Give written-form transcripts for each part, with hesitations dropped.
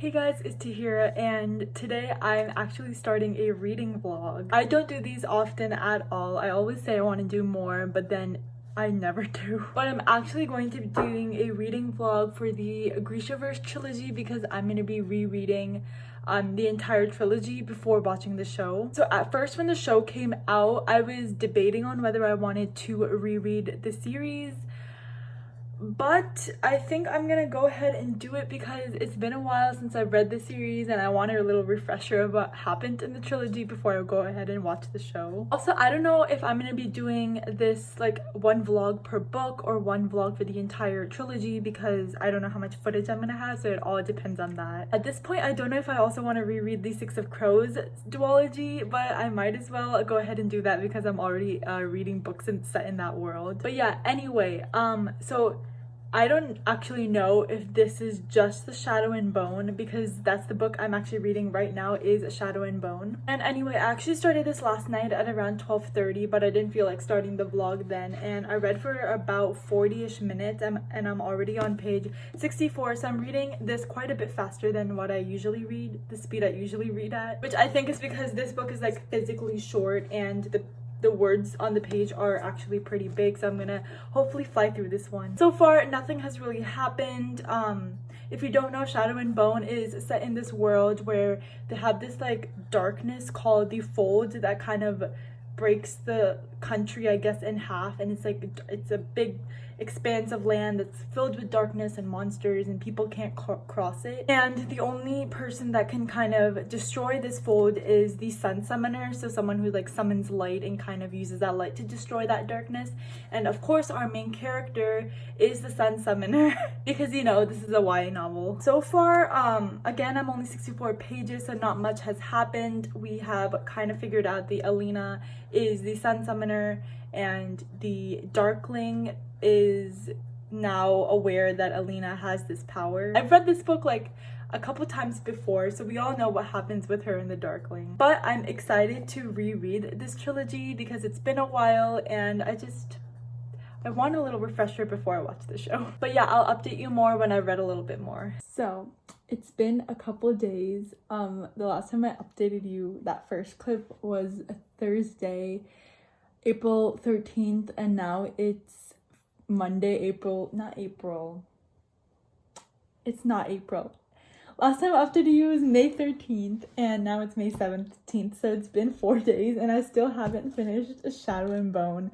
Hey guys, it's Tahira, and today I'm actually starting a reading vlog. I don't do these often at all. I always say I want to do more, but then I never do. But I'm actually going to be doing a reading vlog for the Grisha trilogy because I'm going to be rereading the entire trilogy before watching the show. So at first when the show came out, I was debating on whether I wanted to reread the series, but I think I'm gonna go ahead and do it because it's been a while since I've read the series and I wanted a little refresher of what happened in the trilogy before I go ahead and watch the show. Also, I don't know if I'm gonna be doing this like one vlog per book or one vlog for the entire trilogy because I don't know how much footage I'm gonna have, so it all depends on that. At this point, I don't know if I also want to reread the Six of Crows duology, but I might as well go ahead and do that because I'm already reading books and set in that world. But yeah, anyway, so I don't actually know if this is just the Shadow and Bone because that's the book I'm actually reading right now is Shadow and Bone. And anyway, I actually started this last night at around 12:30, but I didn't feel like starting the vlog then, and I read for about 40-ish minutes and I'm already on page 64, so I'm reading this quite a bit faster than what I usually read, the speed I usually read at, which I think is because this book is like physically short and the words on the page are actually pretty big, so I'm gonna hopefully fly through this one. So far, nothing has really happened. If you don't know, Shadow and Bone is set in this world where they have this like darkness called the Fold that kind of breaks the country, I guess, in half, and it's like it's a big expanse of land that's filled with darkness and monsters and people can't cross it, and the only person that can kind of destroy this fold is the sun summoner, so someone who like summons light and kind of uses that light to destroy that darkness. And of course our main character is the sun summoner because, you know, this is a YA novel. So far, again, I'm only 64 pages, so not much has happened. We have kind of figured out the Alina is the sun summoner and the Darkling is now aware that Alina has this power. I've read this book like a couple times before, so we all know what happens with her in the Darkling. But I'm excited to reread this trilogy because it's been a while and I want a little refresher before I watch the show. But yeah, I'll update you more when I've read a little bit more. So it's been a couple of days. The last time I updated you, that first clip was a Thursday, April 13th, and now it's Monday, it's not April. Last time I updated you was May 13th, and now it's May 17th, so it's been 4 days, and I still haven't finished Shadow and Bone.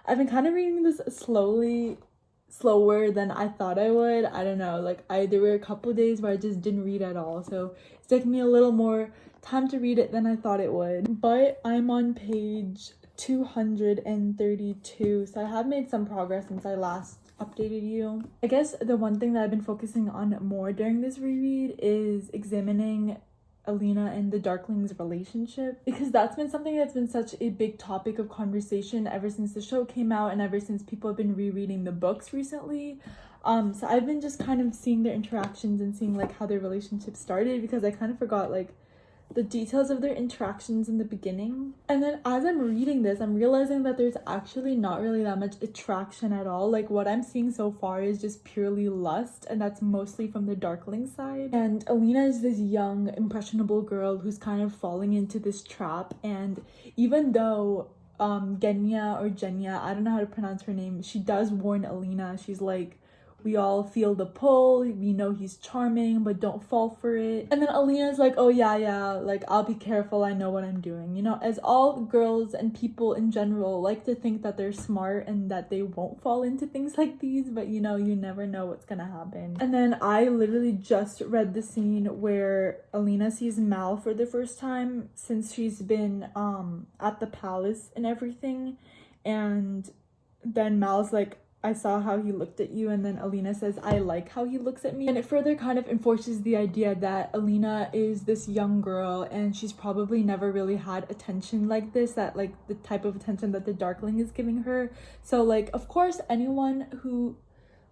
I've been kind of reading this slower than I thought I would. I don't know, like there were a couple days where I just didn't read at all, so it's taking me a little more time to read it than I thought it would. But I'm on page 232, so I have made some progress since I last updated you. I guess the one thing that I've been focusing on more during this reread is examining Alina and the Darkling's relationship, because that's been something that's been such a big topic of conversation ever since the show came out and ever since people have been rereading the books recently. So I've been just kind of seeing their interactions and seeing like how their relationship started, because I kind of forgot like the details of their interactions in the beginning. And then as I'm reading this, I'm realizing that there's actually not really that much attraction at all. Like what I'm seeing so far is just purely lust, and that's mostly from the Darkling side. And Alina is this young, impressionable girl who's kind of falling into this trap, and even though Genya, I don't know how to pronounce her name, she does warn Alina. She's like, we all feel the pull, we know he's charming, but don't fall for it. And then Alina's like, oh yeah, like I'll be careful, I know what I'm doing. You know, as all girls and people in general like to think that they're smart and that they won't fall into things like these, but you know, you never know what's gonna happen. And then I literally just read the scene where Alina sees Mal for the first time since she's been at the palace and everything. And then Mal's like, I saw how he looked at you, and then Alina says, I like how he looks at me. And it further kind of enforces the idea that Alina is this young girl and she's probably never really had attention like this, that like the type of attention that the Darkling is giving her. So like, of course, anyone who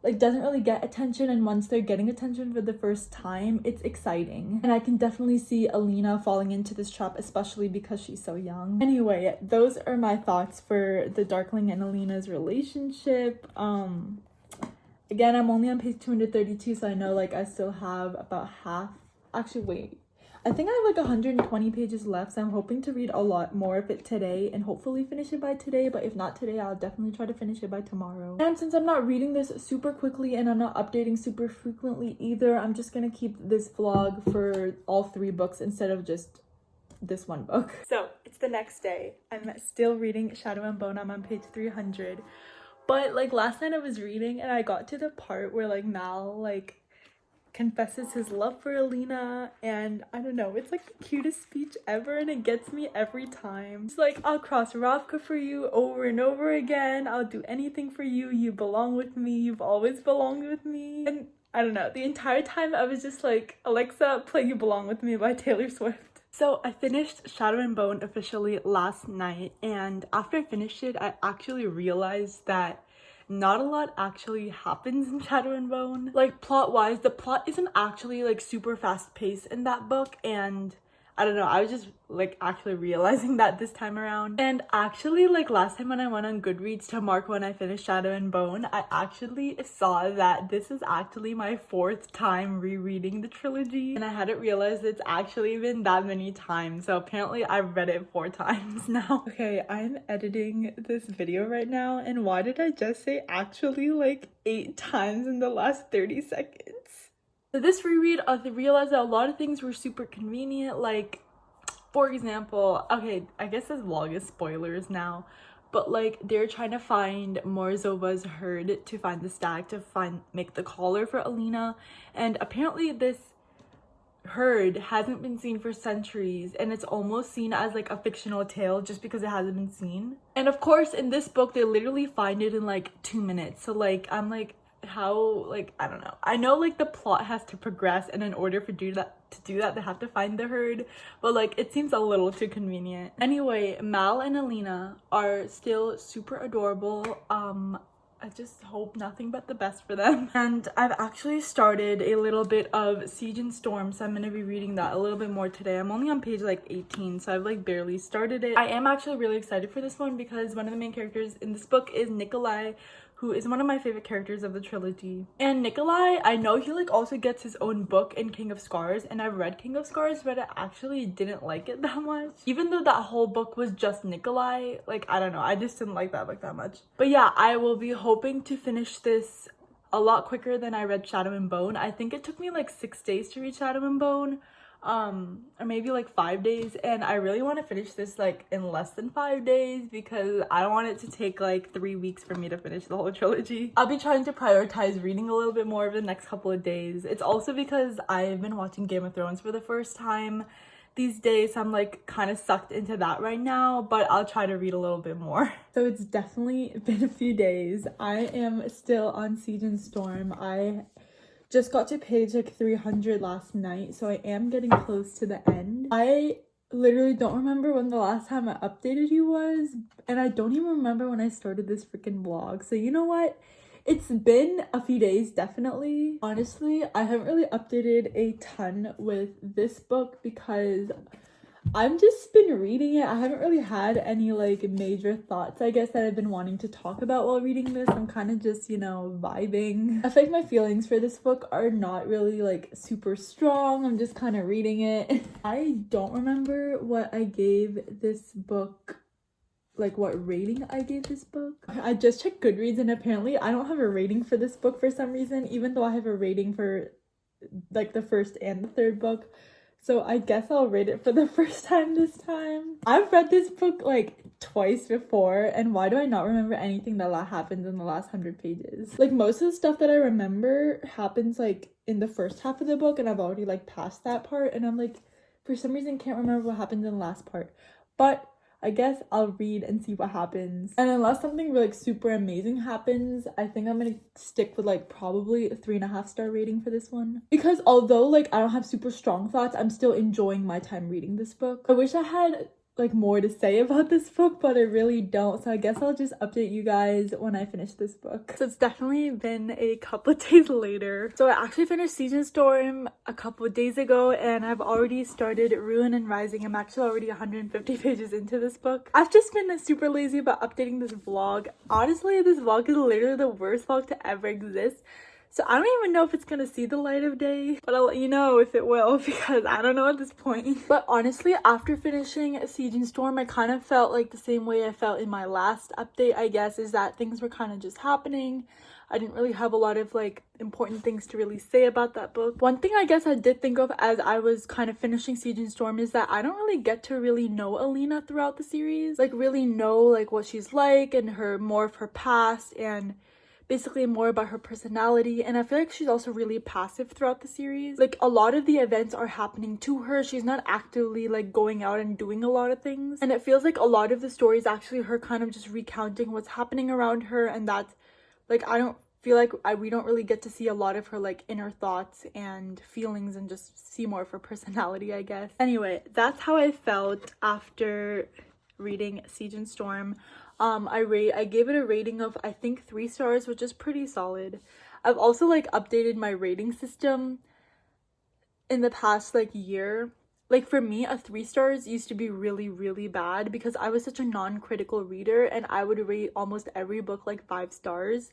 like doesn't really get attention, and once they're getting attention for the first time, it's exciting. And I can definitely see Alina falling into this trap, especially because she's so young. Anyway, those are my thoughts for the Darkling and Alina's relationship. Again, I'm only on page 232, so I know like I still have about half actually wait, I think I have like 120 pages left, so I'm hoping to read a lot more of it today and hopefully finish it by today. But if not today, I'll definitely try to finish it by tomorrow. And since I'm not reading this super quickly and I'm not updating super frequently either, I'm just gonna keep this vlog for all 3 books instead of just this one book. So it's the next day. I'm still reading Shadow and Bone. I'm on page 300. But like last night I was reading and I got to the part where like Mal like confesses his love for Alina, and I don't know, it's like the cutest speech ever and it gets me every time. It's like, I'll cross Ravka for you over and over again, I'll do anything for you, you belong with me, you've always belonged with me. And I don't know, the entire time I was just like, Alexa, play You Belong With Me by Taylor Swift. So I finished Shadow and Bone officially last night, and after I finished it I actually realized that not a lot actually happens in Shadow and Bone. Like plot-wise, the plot isn't actually like super fast-paced in that book, and I don't know, I was just like actually realizing that this time around. And actually like last time when I went on Goodreads to mark when I finished Shadow and Bone, I actually saw that this is actually my 4th time rereading the trilogy, and I hadn't realized it's actually been that many times. So apparently I've read it 4 times now. Okay, I'm editing this video right now, and why did I just say actually like 8 times in the last 30 seconds? So this reread, I realized that a lot of things were super convenient. Like, for example, okay, I guess this vlog is spoilers now, but like they're trying to find Morzova's herd to find the stag to make the collar for Alina, and apparently this herd hasn't been seen for centuries, and it's almost seen as like a fictional tale just because it hasn't been seen. And of course in this book they literally find it in like 2 minutes, so like I'm like, how, like I don't know, I know like the plot has to progress, and in order to do that they have to find the herd, but like it seems a little too convenient. Anyway, Mal and Alina are still super adorable. I just hope nothing but the best for them. And I've actually started a little bit of Siege and Storm, so I'm gonna be reading that a little bit more today. I'm only on page like 18, so I've like barely started it. I am actually really excited for this one because one of the main characters in this book is Nikolai, who is one of my favorite characters of the trilogy. And Nikolai, I know he like also gets his own book in King of Scars, and I've read King of Scars, but I actually didn't like it that much. Even though that whole book was just Nikolai, like I don't know, I just didn't like that book that much. But yeah, I will be hoping to finish this a lot quicker than I read Shadow and Bone. I think it took me like 6 days to read Shadow and Bone, or maybe like 5 days, and I really want to finish this like in less than 5 days because I don't want it to take like 3 weeks for me to finish the whole trilogy. I'll be trying to prioritize reading a little bit more over the next couple of days. It's also because I've been watching Game of Thrones for the first time these days, so I'm like kind of sucked into that right now, but I'll try to read a little bit more. So it's definitely been a few days. I am still on Siege and Storm. I just got to page like 300 last night, so I am getting close to the end. I literally don't remember when the last time I updated you was, and I don't even remember when I started this freaking vlog. So you know what? It's been a few days, definitely. Honestly, I haven't really updated a ton with this book because I've just been reading it. I haven't really had any like major thoughts, I guess, that I've been wanting to talk about while reading this. I'm kind of just, you know, vibing. I feel like my feelings for this book are not really like super strong. I'm just kind of reading it. I don't remember what I gave this book, like what rating I gave this book. I just checked Goodreads, and apparently I don't have a rating for this book for some reason, even though I have a rating for like the first and the third book. So I guess I'll rate it for the first time this time. I've read this book like twice before, and why do I not remember anything that happens in the last 100 pages? Like most of the stuff that I remember happens like in the first half of the book, and I've already like passed that part, and I'm like, for some reason can't remember what happens in the last part. But I guess I'll read and see what happens. And unless something like super amazing happens, I think I'm gonna stick with like probably a 3.5 star rating for this one. Because although like I don't have super strong thoughts, I'm still enjoying my time reading this book. I wish I had like more to say about this book, but I really don't. So I guess I'll just update you guys when I finish this book. So it's definitely been a couple of days later. So I actually finished Siege and Storm a couple of days ago, and I've already started Ruin and Rising. I'm actually already 150 pages into this book. I've just been super lazy about updating this vlog. Honestly, this vlog is literally the worst vlog to ever exist. So I don't even know if it's gonna see the light of day, but I'll let you know if it will because I don't know at this point. But honestly, after finishing Siege and Storm, I kind of felt like the same way I felt in my last update, I guess, is that things were kind of just happening. I didn't really have a lot of like important things to really say about that book. One thing I guess I did think of as I was kind of finishing Siege and Storm is that I don't really get to really know Alina throughout the series. Like really know like what she's like and her more of her past and basically more about her personality. And I feel like she's also really passive throughout the series. Like a lot of the events are happening to her. She's not actively like going out and doing a lot of things. And it feels like a lot of the story is actually her kind of just recounting what's happening around her, and that's like I don't feel like we don't really get to see a lot of her like inner thoughts and feelings and just see more of her personality, I guess. Anyway, that's how I felt after reading Siege and Storm. I gave it a rating of I think 3 stars, which is pretty solid. I've also like updated my rating system in the past like year. Like for me, a 3 stars used to be really bad because I was such a non-critical reader and I would rate almost every book like 5 stars.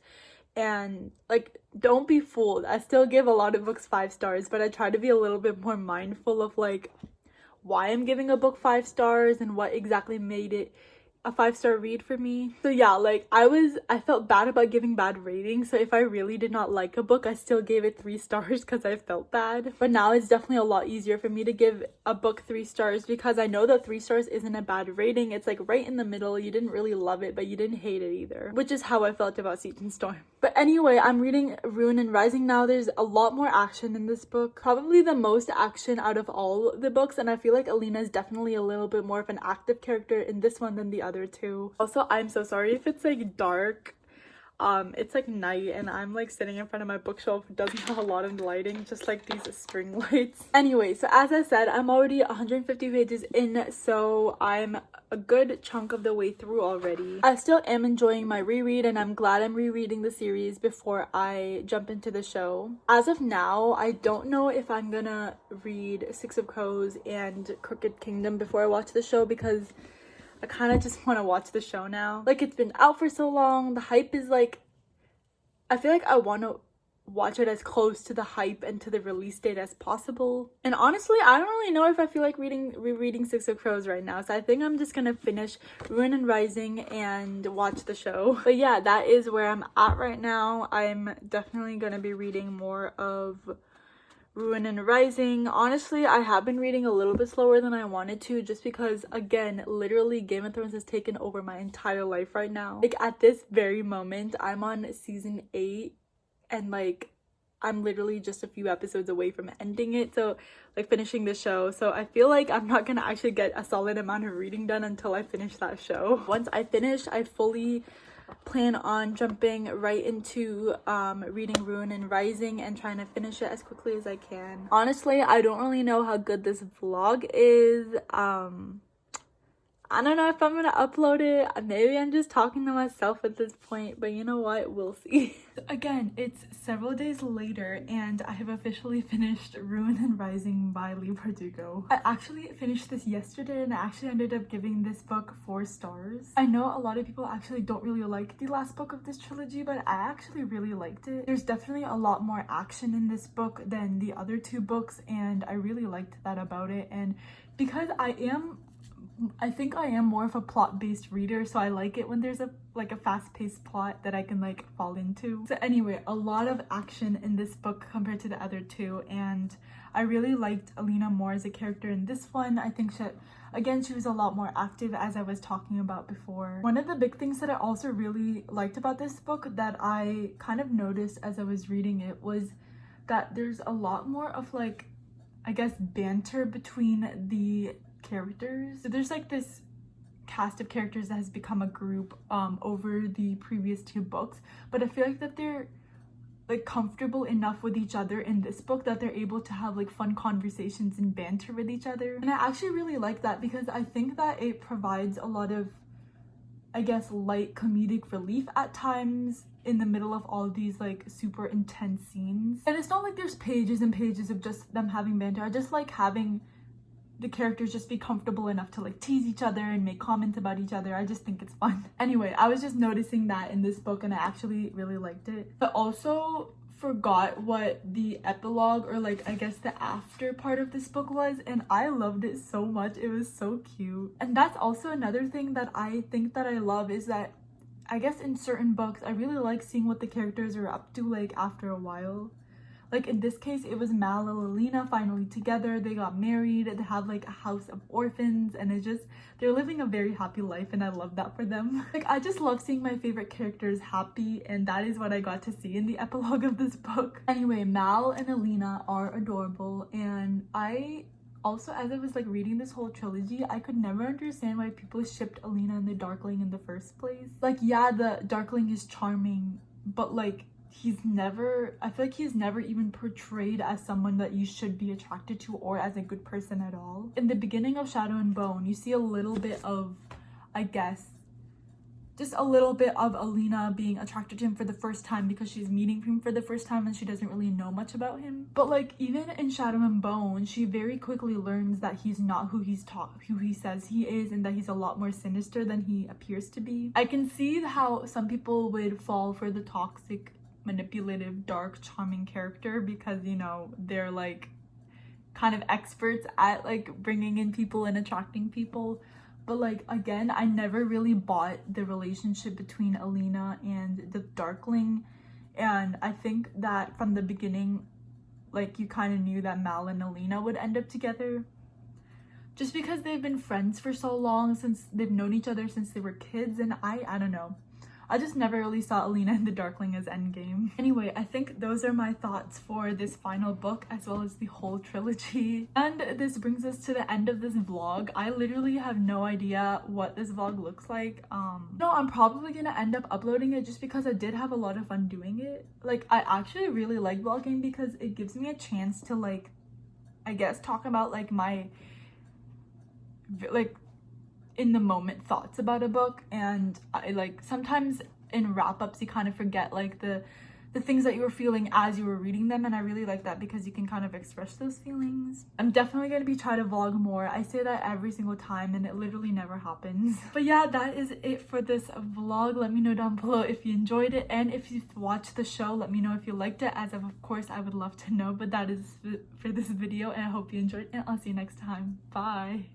And like, don't be fooled, I still give a lot of books 5 stars, but I try to be a little bit more mindful of like why I'm giving a book 5 stars and what exactly made it a 5-star read for me. So yeah, like I felt bad about giving bad ratings, so if I really did not like a book, I still gave it 3 stars because I felt bad. But now it's definitely a lot easier for me to give a book 3 stars because I know that 3 stars isn't a bad rating. It's like right in the middle. You didn't really love it, but you didn't hate it either, which is how I felt about Siege and Storm. But anyway, I'm reading Ruin and Rising now. There's a lot more action in this book, probably the most action out of all the books, and I feel like Alina is definitely a little bit more of an active character in this one than the other two. Also, I'm so sorry if it's like dark. It's like night and I'm like sitting in front of my bookshelf. It doesn't have a lot of lighting, just like these string lights. Anyway, so as I said, I'm already 150 pages in, so I'm a good chunk of the way through already. I still am enjoying my reread and I'm glad I'm rereading the series before I jump into the show. As of now, I don't know if I'm gonna read Six of Crows and Crooked Kingdom before I watch the show because I kind of just want to watch the show now. Like, it's been out for so long. The hype is like, I feel like I want to watch it as close to the hype and to the release date as possible. And honestly, I don't really know if I feel like rereading Six of Crows right now. So I think I'm just gonna finish Ruin and Rising and watch the show. But yeah, that is where I'm at right now. I'm definitely gonna be reading more of Ruin and Rising. Honestly, I have been reading a little bit slower than I wanted to just because, again, literally Game of Thrones has taken over my entire life right now. Like, at this very moment, I'm on season 8 and like I'm literally just a few episodes away from ending it, so like finishing the show. So I feel like I'm not gonna actually get a solid amount of reading done until I finish that show. Once I finish, I fully plan on jumping right into reading Ruin and Rising and trying to finish it as quickly as I can. Honestly, I don't really know how good this vlog is. I don't know if I'm gonna upload it. Maybe I'm just talking to myself at this point, but you know what? We'll see. Again, it's several days later and I have officially finished Ruin and Rising by Leigh Bardugo. I actually finished this yesterday and I actually ended up giving this book 4 stars. I know a lot of people actually don't really like the last book of this trilogy, but I actually really liked it. There's definitely a lot more action in this book than the other 2 books and I really liked that about it. And because I think I am more of a plot-based reader, so I like it when there's a fast-paced plot that I can like fall into. So anyway, a lot of action in this book compared to the other 2, and I really liked Alina more as a character in this one. I think she was a lot more active, as I was talking about before. One of the big things that I also really liked about this book that I kind of noticed as I was reading it was that there's a lot more of like, I guess, banter between the characters. So there's like this cast of characters that has become a group over the previous 2 books, but I feel like that they're like comfortable enough with each other in this book that they're able to have like fun conversations and banter with each other. And I actually really like that because I think that it provides a lot of, I guess, light comedic relief at times in the middle of all these like super intense scenes. And it's not like there's pages and pages of just them having banter. I just like having the characters just be comfortable enough to like tease each other and make comments about each other. I just think it's fun. Anyway, I was just noticing that in this book and I actually really liked it. But also forgot what the epilogue, or like I guess the after part of this book was, and I loved it so much. It was so cute. And that's also another thing that I think that I love, is that I guess in certain books I really like seeing what the characters are up to like after a while. Like in this case, it was Mal and Alina finally together. They got married. They have like a house of orphans, and it's just, they're living a very happy life, and I love that for them. Like, I just love seeing my favorite characters happy, and that is what I got to see in the epilogue of this book. Anyway, Mal and Alina are adorable, and I also, as I was like reading this whole trilogy, I could never understand why people shipped Alina and the Darkling in the first place. Like, yeah, the Darkling is charming, but like, I feel like he's never even portrayed as someone that you should be attracted to, or as a good person at all. In the beginning of Shadow and Bone, you see a little bit of, I guess, just a little bit of Alina being attracted to him for the first time, because she's meeting him for the first time and she doesn't really know much about him. But like, even in Shadow and Bone, she very quickly learns that he's not who he says he is, and that he's a lot more sinister than he appears to be. I can see how some people would fall for the toxic, manipulative, dark, charming character, because, you know, they're like kind of experts at like bringing in people and attracting people. But like, again, I never really bought the relationship between Alina and the Darkling, and I think that from the beginning, like, you kind of knew that Mal and Alina would end up together, just because they've been friends for so long, since they've known each other since they were kids. And I don't know, I just never really saw Alina and the Darkling as endgame. Anyway, I think those are my thoughts for this final book, as well as the whole trilogy. And this brings us to the end of this vlog. I literally have no idea what this vlog looks like. No, I'm probably gonna end up uploading it, just because I did have a lot of fun doing it. Like, I actually really like vlogging, because it gives me a chance to, like, I guess, talk about like my, like, in the moment thoughts about a book. And I like, sometimes in wrap-ups you kind of forget like the things that you were feeling as you were reading them, and I really like that, because you can kind of express those feelings. I'm definitely going to be trying to vlog more. I say that every single time, and it literally never happens. But yeah, that is it for this vlog. Let me know down below if you enjoyed it, and if you've watched the show, let me know if you liked it, as of course I would love to know. But that is for this video, and I hope you enjoyed, and I'll see you next time. Bye.